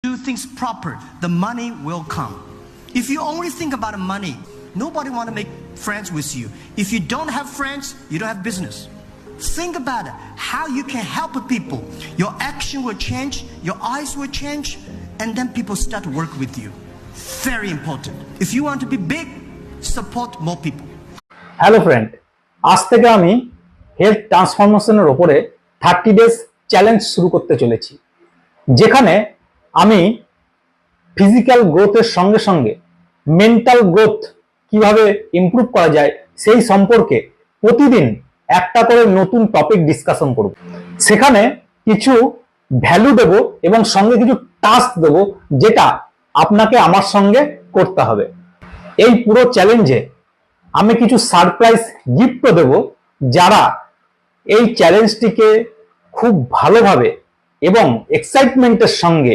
do things proper, the money will come. If you only think about money, nobody want to make friends with you. If you don't have friends, you don't have business. Think about it, how you can help people. Your action will change, your eyes will change, and then people start to work with you. Very important. If you want to be big, support more people. Hello friend, আজ থেকে আমি health ট্রান্সফরমেশনের উপরে 30 days challenge শুরু করতে চলেছি, যেখানে আমি physical গ্রোথের সঙ্গে সঙ্গে মেন্টাল গ্রোথ কিভাবে ইমপ্রুভ করা যায় সেই সম্পর্কে প্রতিদিন একটা করে নতুন টপিক ডিসকাশন করব। সেখানে কিছু ভ্যালু দেব এবং সঙ্গে কিছু টাস্ক দেব, যেটা আপনাকে আমার সঙ্গে করতে হবে। এই পুরো চ্যালেঞ্জে আমি কিছু সারপ্রাইজ গিফটও দেব, যারা এই চ্যালেঞ্জটিকে খুব ভালোভাবে এবং এক্সাইটমেন্টের সঙ্গে